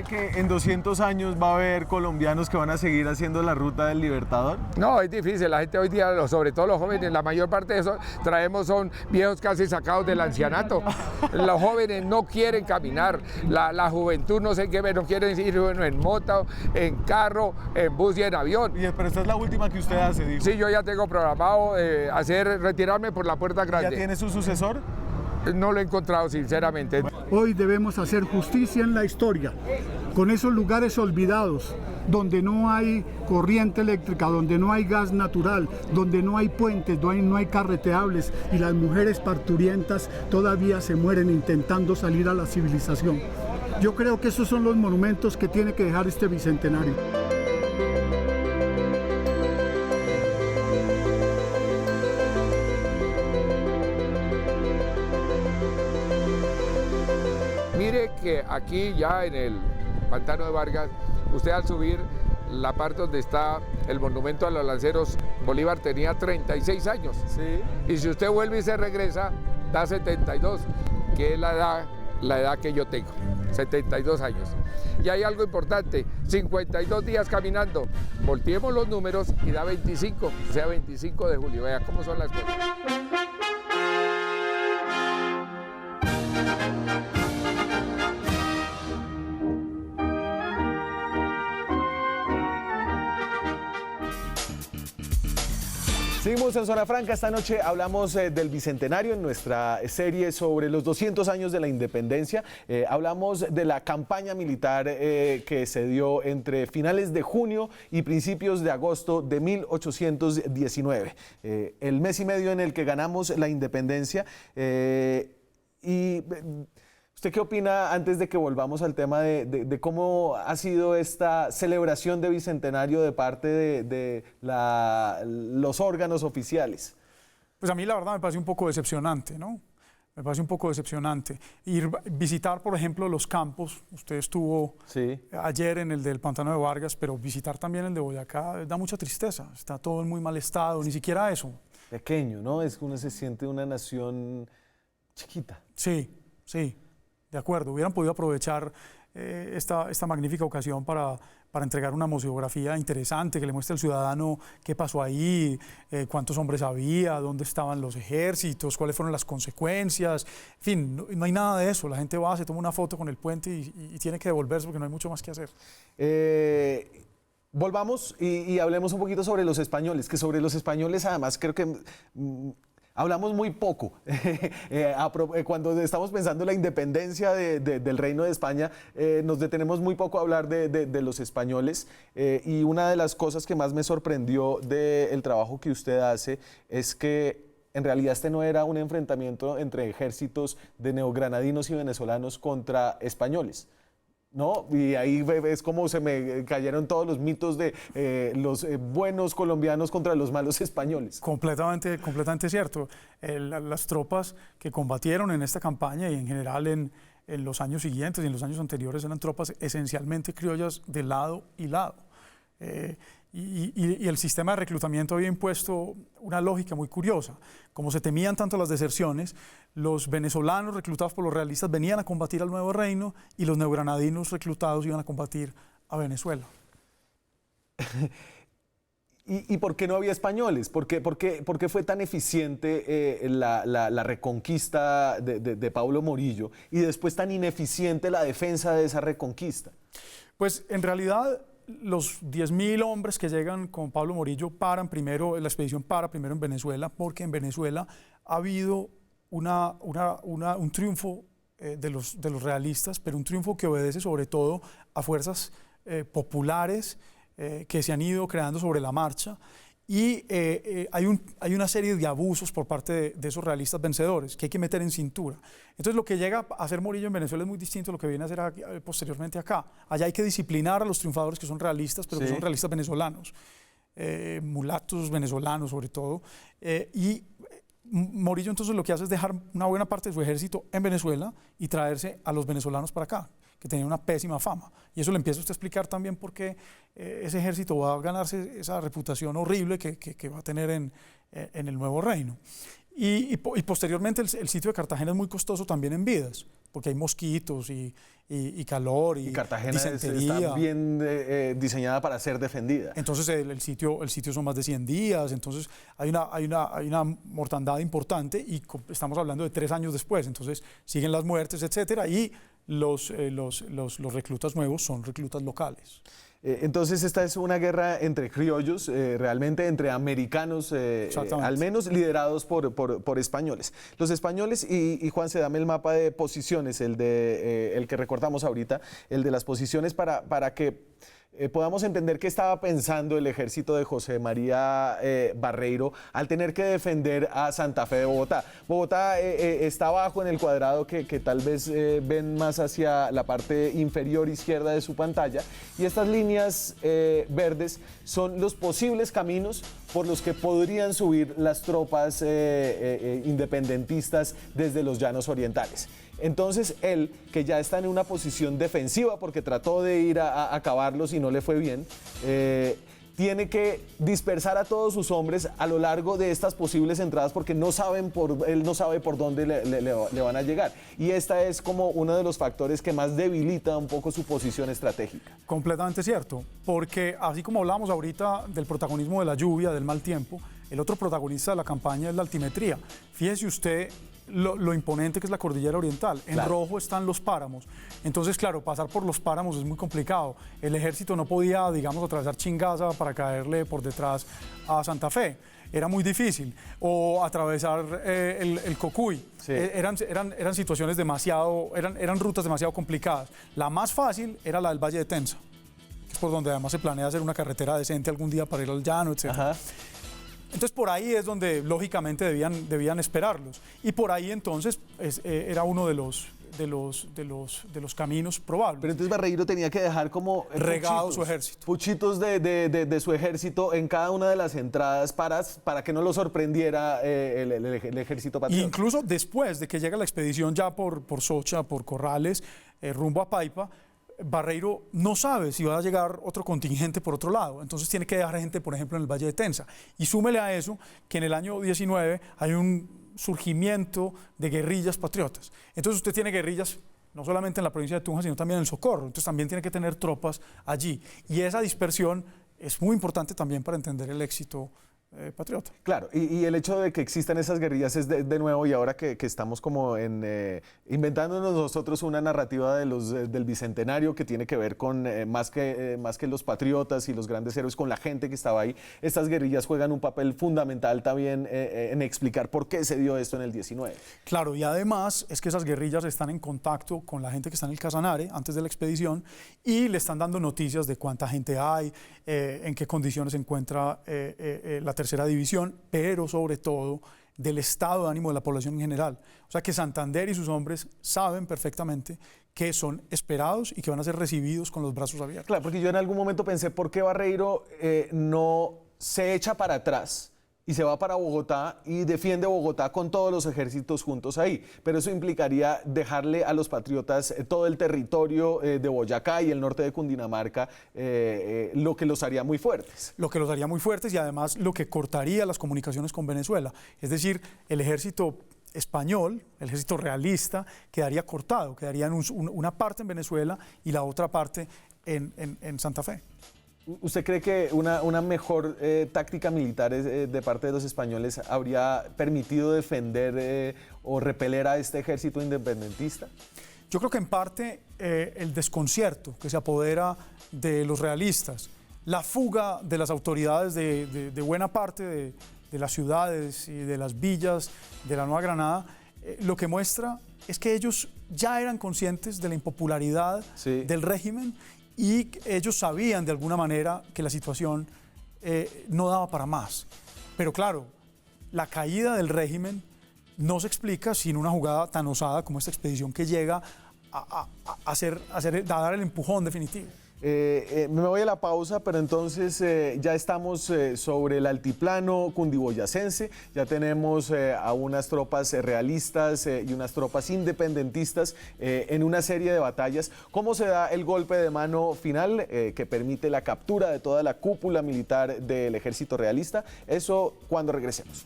¿Que en 200 años va a haber colombianos que van a seguir haciendo la ruta del Libertador? No, es difícil. La gente hoy día, sobre todo los jóvenes, la mayor parte de eso traemos son viejos casi sacados del ancianato. Los jóvenes no quieren caminar. La juventud no sé qué, no quieren ir en moto, en carro, en bus y en avión. Pero esta es la última que usted hace, digo. Sí, yo ya tengo programado retirarme por la puerta grande. ¿Ya tiene su sucesor? No lo he encontrado, sinceramente. Hoy debemos hacer justicia en la historia, con esos lugares olvidados, donde no hay corriente eléctrica, donde no hay gas natural, donde no hay puentes, no hay carreteables y las mujeres parturientas todavía se mueren intentando salir a la civilización. Yo creo que esos son los monumentos que tiene que dejar este bicentenario. Mire que aquí ya en el Pantano de Vargas, usted al subir la parte donde está el monumento a los lanceros, Bolívar tenía 36 años. Sí. Y si usted vuelve y se regresa, da 72, que es la edad que yo tengo, 72 años. Y hay algo importante, 52 días caminando, volteemos los números y da 25, o sea 25 de julio, vea cómo son las cosas. Seguimos en Zona Franca. Esta noche hablamos del Bicentenario en nuestra serie sobre los 200 años de la independencia. Hablamos de la campaña militar que se dio entre finales de junio y principios de agosto de 1819. El mes y medio en el que ganamos la independencia. ¿Usted qué opina, antes de que volvamos al tema de cómo ha sido esta celebración de Bicentenario de parte de los órganos oficiales? Pues a mí la verdad me parece un poco decepcionante, ¿no? Me parece un poco decepcionante. Visitar, por ejemplo, los campos, usted estuvo ayer en el del Pantano de Vargas, pero visitar también el de Boyacá da mucha tristeza, está todo en muy mal estado, ni siquiera eso. Pequeño, ¿no? Es que uno se siente una nación chiquita. Sí, sí. De acuerdo, hubieran podido aprovechar esta magnífica ocasión para entregar una museografía interesante que le muestre al ciudadano qué pasó ahí, cuántos hombres había, dónde estaban los ejércitos, cuáles fueron las consecuencias. En fin, no hay nada de eso. La gente va, se toma una foto con el puente y tiene que devolverse porque no hay mucho más que hacer. Volvamos y hablemos un poquito sobre los españoles, que sobre los españoles además creo que hablamos muy poco. Cuando estamos pensando en la independencia del Reino de España, nos detenemos muy poco a hablar de los españoles. Y una de las cosas que más me sorprendió del trabajo que usted hace es que en realidad este no era un enfrentamiento entre ejércitos de neogranadinos y venezolanos contra españoles, ¿no? Y ahí es como se me cayeron todos los mitos de los buenos colombianos contra los malos españoles. Completamente cierto. Las tropas que combatieron en esta campaña y en general en los años siguientes y en los años anteriores eran tropas esencialmente criollas de lado y lado. Y el sistema de reclutamiento había impuesto una lógica muy curiosa. Como se temían tanto las deserciones, los venezolanos reclutados por los realistas venían a combatir al Nuevo Reino y los neogranadinos reclutados iban a combatir a Venezuela. ¿Y por qué no había españoles? ¿Por qué fue tan eficiente la reconquista de Pablo Morillo y después tan ineficiente la defensa de esa reconquista? Pues en realidad los 10.000 hombres que llegan con Pablo Morillo paran primero, la expedición para primero en Venezuela, porque en Venezuela ha habido un triunfo de los realistas, pero un triunfo que obedece sobre todo a fuerzas populares que se han ido creando sobre la marcha. Y hay una serie de abusos por parte de esos realistas vencedores que hay que meter en cintura. Entonces lo que llega a hacer Morillo en Venezuela es muy distinto a lo que viene a hacer posteriormente acá. Allá hay que disciplinar a los triunfadores que son realistas, pero que son realistas venezolanos, mulatos venezolanos sobre todo. Y Morillo entonces lo que hace es dejar una buena parte de su ejército en Venezuela y traerse a los venezolanos para acá, que tenían una pésima fama. Y eso le empieza usted a explicar también por qué ese ejército va a ganarse esa reputación horrible que va a tener en el Nuevo Reino. Y posteriormente el sitio de Cartagena es muy costoso también en vidas, porque hay mosquitos y calor y Cartagena disentería. está bien diseñada para ser defendida. Entonces el sitio son más de 100 días, entonces hay una mortandad importante y estamos hablando de 3 años después, entonces siguen las muertes, etcétera, y los reclutas nuevos son reclutas locales. Entonces esta es una guerra entre criollos, realmente entre americanos, al menos liderados por españoles. Los españoles, y Juan, se dame el mapa de posiciones, el que recortamos ahorita, el de las posiciones para que podamos entender qué estaba pensando el ejército de José María Barreiro al tener que defender a Santa Fe de Bogotá. Bogotá está abajo en el cuadrado que tal vez ven más hacia la parte inferior izquierda de su pantalla, y estas líneas verdes son los posibles caminos por los que podrían subir las tropas independentistas desde los llanos orientales. Entonces él, que ya está en una posición defensiva porque trató de ir a acabarlos y no le fue bien, tiene que dispersar a todos sus hombres a lo largo de estas posibles entradas porque él no sabe por dónde le van a llegar. Y esta es como uno de los factores que más debilita un poco su posición estratégica. Completamente cierto, porque así como hablamos ahorita del protagonismo de la lluvia, del mal tiempo, el otro protagonista de la campaña es la altimetría. Fíjese usted lo imponente que es la cordillera oriental. En rojo están los páramos. Entonces, claro, pasar por los páramos es muy complicado. El ejército no podía, digamos, atravesar Chingaza para caerle por detrás a Santa Fe. Era muy difícil. O atravesar el Cocuy. Sí. Eran situaciones eran rutas demasiado complicadas. La más fácil era la del Valle de Tensa, que es por donde además se planea hacer una carretera decente algún día para ir al llano, etc. Ajá. Entonces por ahí es donde lógicamente debían esperarlos, y por ahí entonces era uno de los caminos probables. Pero entonces Barreiro tenía que dejar como regado su ejército, puchitos de su ejército en cada una de las entradas para que no lo sorprendiera el ejército patriota. Incluso después de que llega la expedición ya por Socha, por Corrales, rumbo a Paipa, Barreiro no sabe si va a llegar otro contingente por otro lado, entonces tiene que dejar gente, por ejemplo, en el Valle de Tensa. Y súmele a eso que en el año 19 hay un surgimiento de guerrillas patriotas. Entonces usted tiene guerrillas no solamente en la provincia de Tunja, sino también en el Socorro. Entonces también tiene que tener tropas allí. Y esa dispersión es muy importante también para entender el éxito patriota. Claro, y el hecho de que existan esas guerrillas es de nuevo, y ahora que estamos como inventándonos nosotros una narrativa del Bicentenario que tiene que ver con más que los patriotas y los grandes héroes, con la gente que estaba ahí, estas guerrillas juegan un papel fundamental también en explicar por qué se dio esto en el 19. Claro, y además es que esas guerrillas están en contacto con la gente que está en el Casanare antes de la expedición y le están dando noticias de cuánta gente hay, en qué condiciones se encuentra la tercera división, pero sobre todo del estado de ánimo de la población en general. O sea que Santander y sus hombres saben perfectamente que son esperados y que van a ser recibidos con los brazos abiertos. Claro, porque yo en algún momento pensé, ¿por qué Barreiro no se echa para atrás y se va para Bogotá y defiende Bogotá con todos los ejércitos juntos ahí? Pero eso implicaría dejarle a los patriotas todo el territorio de Boyacá y el norte de Cundinamarca, lo que los haría muy fuertes. Lo que los haría muy fuertes y además lo que cortaría las comunicaciones con Venezuela. Es decir, el ejército español, el ejército realista, quedaría cortado, quedaría en una parte en Venezuela y la otra parte en Santa Fe. ¿Usted cree que una mejor táctica militar de parte de los españoles habría permitido defender o repeler a este ejército independentista? Yo creo que en parte el desconcierto que se apodera de los realistas, la fuga de las autoridades de buena parte de las ciudades y de las villas de la Nueva Granada, lo que muestra es que ellos ya eran conscientes de la impopularidad del régimen y ellos sabían de alguna manera que la situación no daba para más. Pero claro, la caída del régimen no se explica sin una jugada tan osada como esta expedición que llega a dar el empujón definitivo. Me voy a la pausa, pero entonces ya estamos sobre el altiplano cundiboyacense, ya tenemos a unas tropas realistas y unas tropas independentistas en una serie de batallas. ¿Cómo se da el golpe de mano final que permite la captura de toda la cúpula militar del ejército realista? Eso cuando regresemos.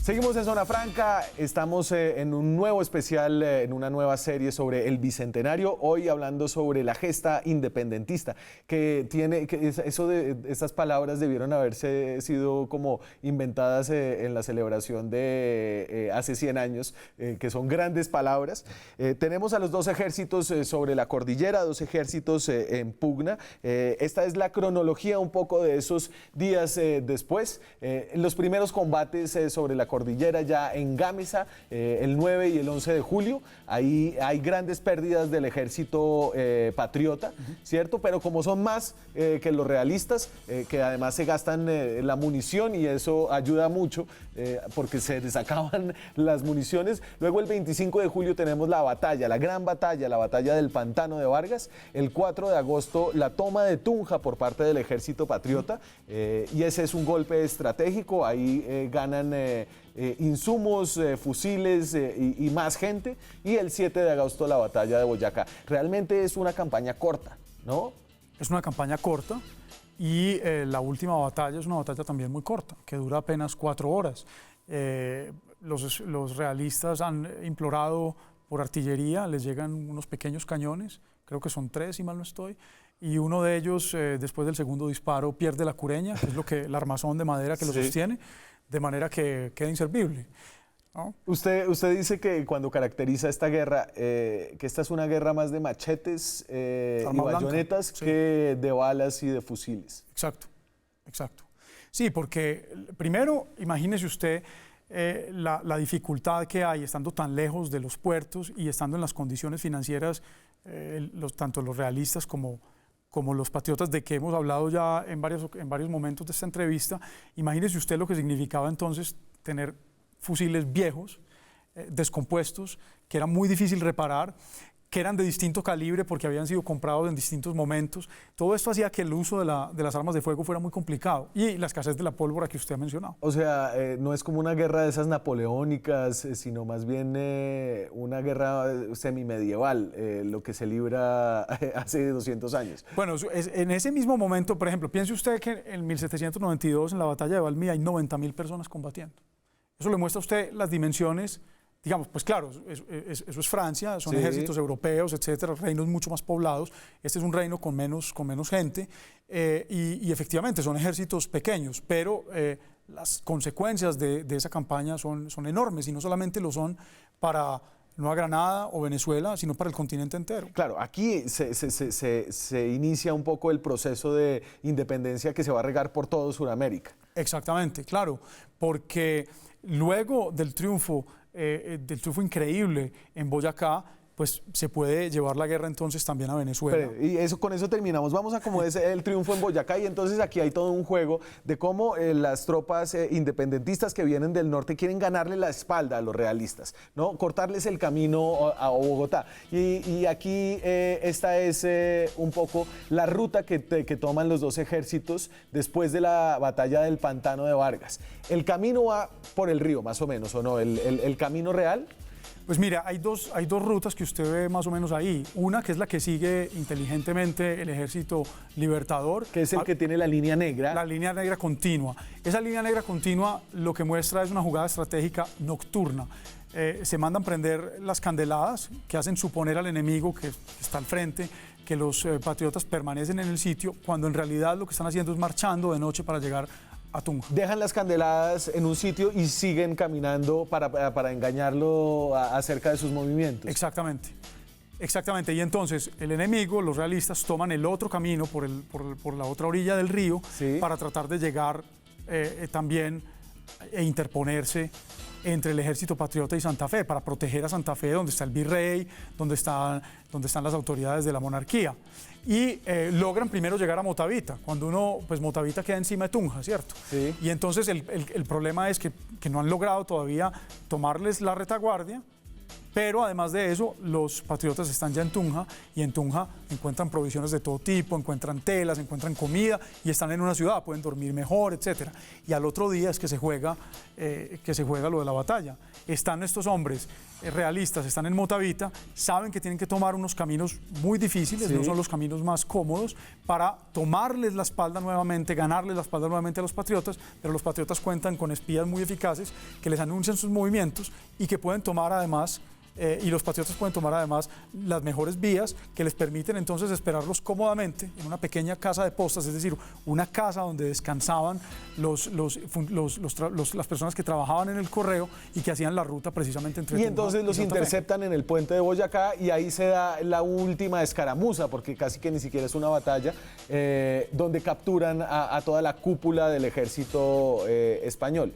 Seguimos en Zona Franca, estamos en un nuevo especial, en una nueva serie sobre el Bicentenario, hoy hablando sobre la gesta independentista, estas palabras debieron haberse sido como inventadas en la celebración de hace 100 años, que son grandes palabras. Tenemos a los dos ejércitos sobre la cordillera, dos ejércitos en pugna. Esta es la cronología un poco de esos días después. Los primeros combates sobre la cordillera ya en Gámeza, el 9 y el 11 de julio. Ahí hay grandes pérdidas del ejército patriota, ¿cierto? Pero como son más que los realistas, que además se gastan la munición y eso ayuda mucho porque se les acaban las municiones. Luego el 25 de julio tenemos la batalla, la gran batalla, la batalla del Pantano de Vargas. El 4 de agosto la toma de Tunja por parte del ejército patriota y ese es un golpe estratégico. Ahí ganan insumos, fusiles y más gente. Y el 7 de agosto la batalla de Boyacá. Realmente es una campaña corta, ¿no? Es una campaña corta y la última batalla es una batalla también muy corta, que dura apenas 4 horas. Los realistas han implorado por artillería, les llegan unos pequeños cañones, creo que son 3 si mal no estoy, y uno de ellos después del segundo disparo pierde la cureña, que es el armazón de madera que lo sostiene, de manera que queda inservible, ¿no? Usted dice que cuando caracteriza esta guerra, que esta es una guerra más de machetes y bayonetas que de balas y de fusiles. Exacto, exacto. Sí, porque primero, imagínese usted la dificultad que hay estando tan lejos de los puertos y estando en las condiciones financieras, tanto los realistas como los patriotas de que hemos hablado ya en varios momentos de esta entrevista. Imagínese usted lo que significaba entonces tener fusiles viejos, descompuestos, que era muy difícil reparar, que eran de distinto calibre porque habían sido comprados en distintos momentos. Todo esto hacía que el uso de las armas de fuego fuera muy complicado y la escasez de la pólvora que usted ha mencionado. O sea, no es como una guerra de esas napoleónicas, sino más bien una guerra semimedieval, lo que se libra hace 200 años. Bueno, en ese mismo momento, por ejemplo, piense usted que en 1792 en la batalla de Valmy hay 90.000 personas combatiendo. Eso le muestra a usted las dimensiones digamos, pues claro, eso es Francia, son Sí. ejércitos europeos, etcétera, reinos mucho más poblados. Este es un reino con menos gente y efectivamente son ejércitos pequeños, pero las consecuencias de esa campaña son enormes y no solamente lo son para Nueva Granada o Venezuela, sino para el continente entero. Claro, aquí se inicia un poco el proceso de independencia que se va a regar por todo Sudamérica. Exactamente, claro, porque luego del triunfo increíble en Boyacá, pues se puede llevar la guerra entonces también a Venezuela. Y con eso terminamos. Vamos a cómo es el triunfo en Boyacá y entonces aquí hay todo un juego de cómo las tropas independentistas que vienen del norte quieren ganarle la espalda a los realistas, ¿no? Cortarles el camino a Bogotá. Y aquí esta es un poco la ruta que toman los dos ejércitos después de la batalla del Pantano de Vargas. El camino va por el río, más o menos, ¿o no? El camino real. Pues mira, hay dos rutas que usted ve más o menos ahí. Una que es la que sigue inteligentemente el Ejército Libertador. Que es el que tiene la línea negra. La línea negra continua. Esa línea negra continua lo que muestra es una jugada estratégica nocturna. Se mandan prender las candeladas que hacen suponer al enemigo que está al frente que los patriotas permanecen en el sitio, cuando en realidad lo que están haciendo es marchando de noche para llegar a Tunja. Dejan las candeladas en un sitio y siguen caminando para engañarlo acerca de sus movimientos. Exactamente. Exactamente, y entonces el enemigo, los realistas, toman el otro camino por la otra orilla del río, sí, para tratar de llegar también e interponerse entre el ejército patriota y Santa Fe, para proteger a Santa Fe, donde está el virrey, donde están las autoridades de la monarquía. Y logran primero llegar a Motavita, cuando pues Motavita queda encima de Tunja, ¿cierto? Sí. Y entonces el problema es que no han logrado todavía tomarles la retaguardia, pero además de eso, los patriotas están ya en Tunja y en Tunja encuentran provisiones de todo tipo, encuentran telas, encuentran comida y están en una ciudad, pueden dormir mejor, etc. Y al otro día es que se juega lo de la batalla. Están estos hombres realistas, están en Motavita, saben que tienen que tomar unos caminos muy difíciles, sí, no son los caminos más cómodos, para tomarles la espalda nuevamente, ganarles la espalda nuevamente a los patriotas, pero los patriotas cuentan con espías muy eficaces que les anuncian sus movimientos y que pueden tomar además y los patriotas pueden tomar además las mejores vías que les permiten entonces esperarlos cómodamente en una pequeña casa de postas, es decir, una casa donde descansaban las personas que trabajaban en el correo y que hacían la ruta precisamente entre Y entonces los interceptan en el puente de Boyacá y ahí se da la última escaramuza, porque casi que ni siquiera es una batalla, donde capturan a toda la cúpula del ejército español.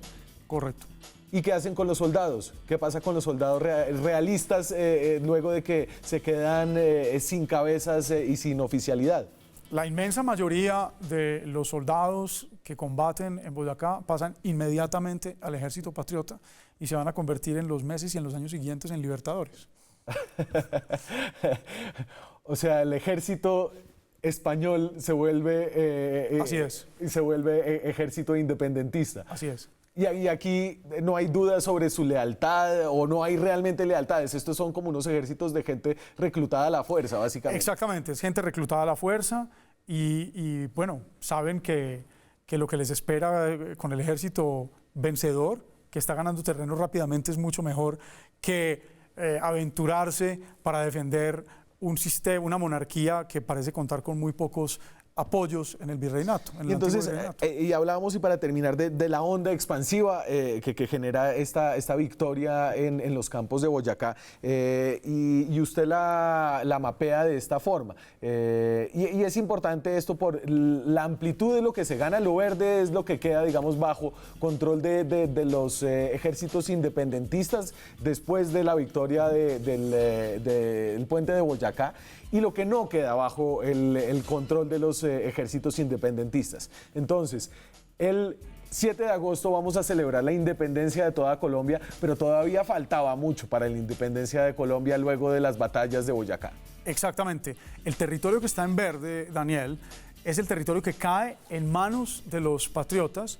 Correcto. ¿Y qué hacen con los soldados? ¿Qué pasa con los soldados realistas luego de que se quedan sin cabezas y sin oficialidad? La inmensa mayoría de los soldados que combaten en Boyacá pasan inmediatamente al ejército patriota y se van a convertir en los meses y en los años siguientes en libertadores. O sea, el ejército español se vuelve... Así es. Se vuelve ejército independentista. Así es. Y aquí no hay duda sobre su lealtad o no hay realmente lealtades. Estos son como unos ejércitos de gente reclutada a la fuerza, básicamente. Exactamente, es gente reclutada a la fuerza y bueno, saben que lo que les espera con el ejército vencedor, que está ganando terreno rápidamente, es mucho mejor que aventurarse para defender un sistema, una monarquía que parece contar con muy pocos apoyos en el virreinato. Y entonces, y hablábamos, y para terminar, de la onda expansiva que genera esta victoria en los campos de Boyacá, y usted la mapea de esta forma. Y es importante esto por la amplitud de lo que se gana. Lo verde es lo que queda, digamos, bajo control de los ejércitos independentistas después de la victoria del puente de Boyacá, y lo que no queda bajo el control de los ejércitos independentistas. Entonces, el 7 de agosto vamos a celebrar la independencia de toda Colombia, pero todavía faltaba mucho para la independencia de Colombia luego de las batallas de Boyacá. Exactamente. El territorio que está en verde, Daniel, es el territorio que cae en manos de los patriotas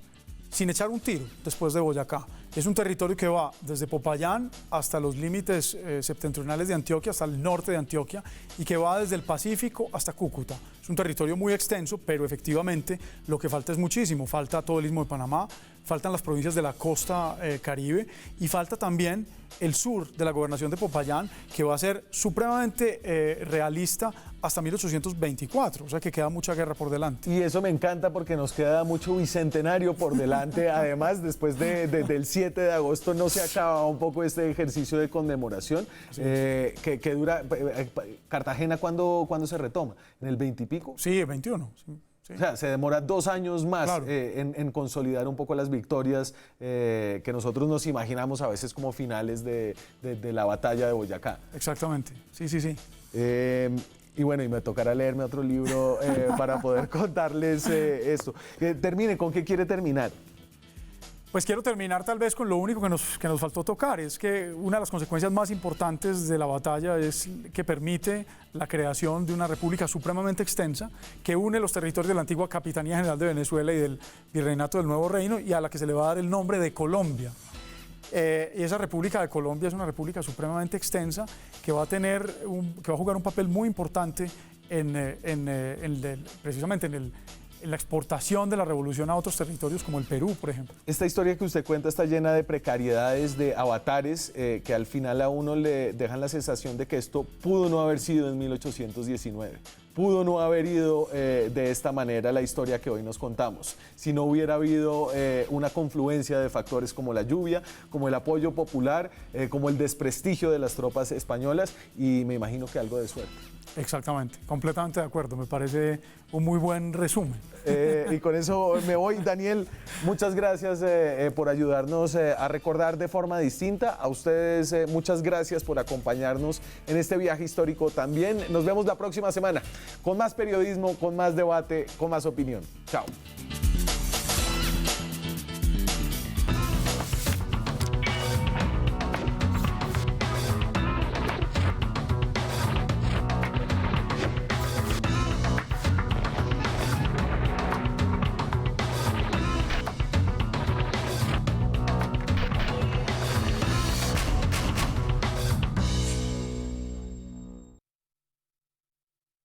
sin echar un tiro después de Boyacá. Es un territorio que va desde Popayán hasta los límites septentrionales de Antioquia, hasta el norte de Antioquia, y que va desde el Pacífico hasta Cúcuta. Es un territorio muy extenso, pero efectivamente lo que falta es muchísimo. Falta todo el Istmo de Panamá, faltan las provincias de la costa caribe y falta también el sur de la gobernación de Popayán, que va a ser supremamente realista hasta 1824, o sea que queda mucha guerra por delante. Y eso me encanta porque nos queda mucho bicentenario por delante. Además, después del 7 de agosto no se acaba un poco este ejercicio de conmemoración que dura. ¿Cartagena cuándo se retoma? ¿En el 20 y pico? Sí, el 21. Sí. Sí. O sea, se demora 2 años más claro. En consolidar un poco las victorias que nosotros nos imaginamos a veces como finales de la batalla de Boyacá. Exactamente, sí. Y bueno, y me tocará leerme otro libro para poder contarles esto. Termine, ¿con qué quiere terminar? Pues quiero terminar tal vez con lo único que nos faltó tocar, es que una de las consecuencias más importantes de la batalla es que permite la creación de una república supremamente extensa que une los territorios de la antigua Capitanía General de Venezuela y del Virreinato del Nuevo Reino, y a la que se le va a dar el nombre de Colombia. Y esa República de Colombia es una república supremamente extensa que va a jugar un papel muy importante precisamente en la exportación de la revolución a otros territorios como el Perú, por ejemplo. Esta historia que usted cuenta está llena de precariedades, de avatares, que al final a uno le dejan la sensación de que esto pudo no haber sido en 1819. Pudo no haber ido de esta manera la historia que hoy nos contamos, si no hubiera habido una confluencia de factores como la lluvia, como el apoyo popular, como el desprestigio de las tropas españolas y me imagino que algo de suerte. Exactamente, completamente de acuerdo, me parece un muy buen resumen. Y con eso me voy. Daniel, muchas gracias por ayudarnos a recordar de forma distinta. A ustedes muchas gracias por acompañarnos en este viaje histórico también. Nos vemos la próxima semana con más periodismo, con más debate, con más opinión. Chao.